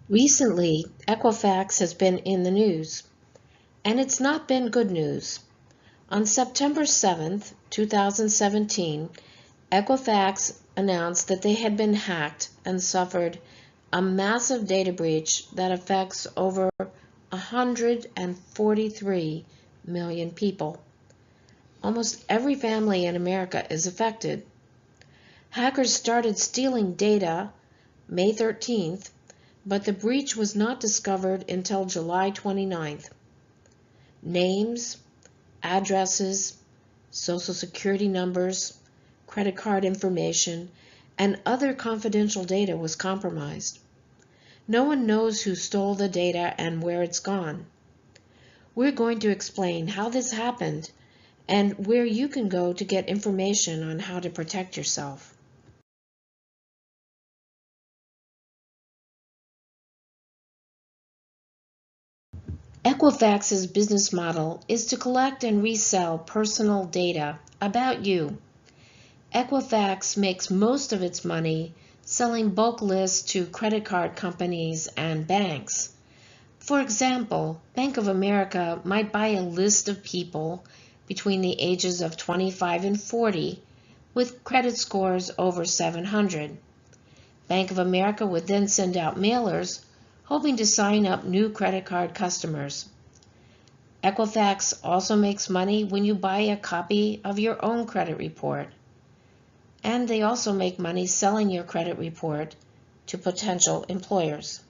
Recently, Equifax has been in the news, and it's not been good news. On September 7th, 2017, Equifax announced that they had been hacked and suffered a massive data breach that affects over 143 million people. Almost every family in America is affected. Hackers started stealing data May 13th, but the breach was not discovered until July 29th. Names, addresses, social security numbers, credit card information, and other confidential data was compromised. No one knows who stole the data and where it's gone. We're going to explain how this happened and where you can go to get information on how to protect yourself. Equifax's business model is to collect and resell personal data about you. Equifax makes most of its money selling bulk lists to credit card companies and banks. For example, Bank of America might buy a list of people between the ages of 25 and 40 with credit scores over 700. Bank of America would then send out mailers hoping to sign up new credit card customers. Equifax also makes money when you buy a copy of your own credit report. And they also make money selling your credit report to potential employers.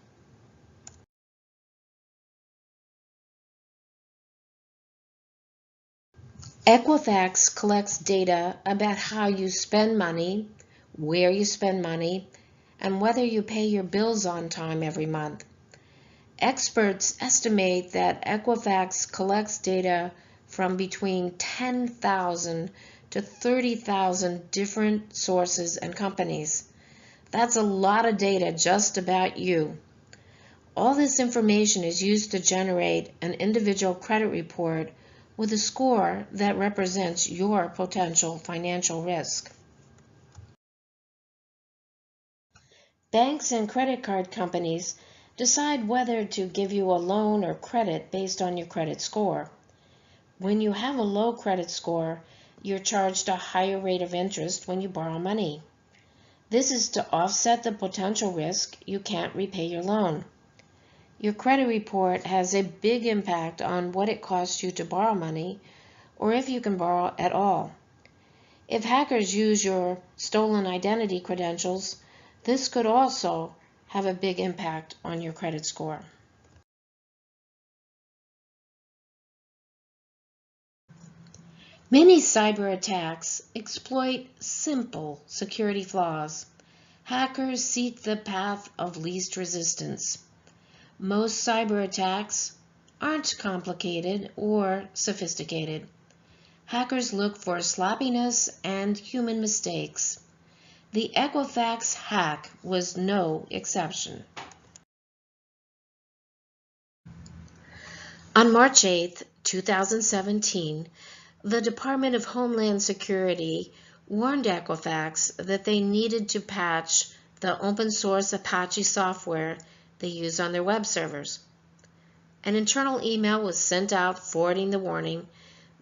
Equifax collects data about how you spend money, where you spend money, and whether you pay your bills on time every month. Experts estimate that Equifax collects data from between 10,000 to 30,000 different sources and companies. That's a lot of data just about you. All this information is used to generate an individual credit report with a score that represents your potential financial risk. Banks and credit card companies decide whether to give you a loan or credit based on your credit score. When you have a low credit score, you're charged a higher rate of interest when you borrow money. This is to offset the potential risk you can't repay your loan. Your credit report has a big impact on what it costs you to borrow money or if you can borrow at all. If hackers use your stolen identity credentials, this could also have a big impact on your credit score. Many cyber attacks exploit simple security flaws. Hackers seek the path of least resistance. Most cyber attacks aren't complicated or sophisticated. Hackers look for sloppiness and human mistakes. The Equifax hack was no exception. On March 8, 2017, the Department of Homeland Security warned Equifax that they needed to patch the open source Apache software they use on their web servers. An internal email was sent out forwarding the warning,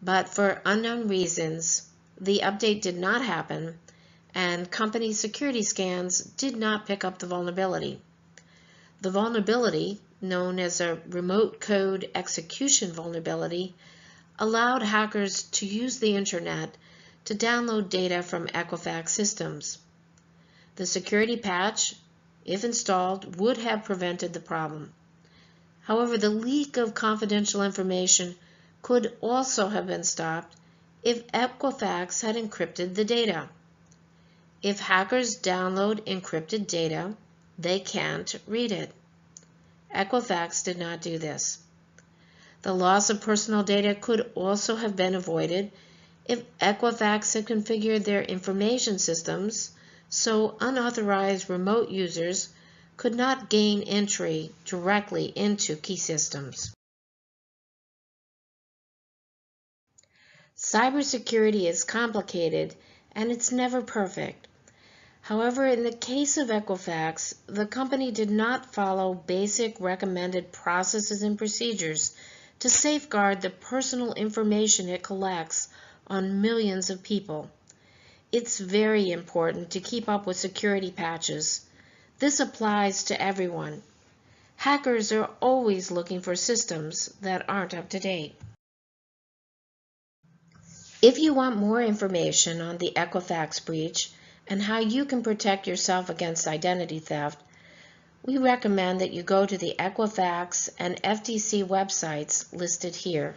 but for unknown reasons, the update did not happen, and company security scans did not pick up the vulnerability. The vulnerability, known as a remote code execution vulnerability, allowed hackers to use the internet to download data from Equifax systems. The security patch, if installed, would have prevented the problem. However, the leak of confidential information could also have been stopped if Equifax had encrypted the data. If hackers download encrypted data, they can't read it. Equifax did not do this. The loss of personal data could also have been avoided if Equifax had configured their information systems so unauthorized remote users could not gain entry directly into key systems. Cybersecurity is complicated and it's never perfect. However, in the case of Equifax, the company did not follow basic recommended processes and procedures to safeguard the personal information it collects on millions of people. It's very important to keep up with security patches. This applies to everyone. Hackers are always looking for systems that aren't up to date. If you want more information on the Equifax breach and how you can protect yourself against identity theft, we recommend that you go to the Equifax and FTC websites listed here.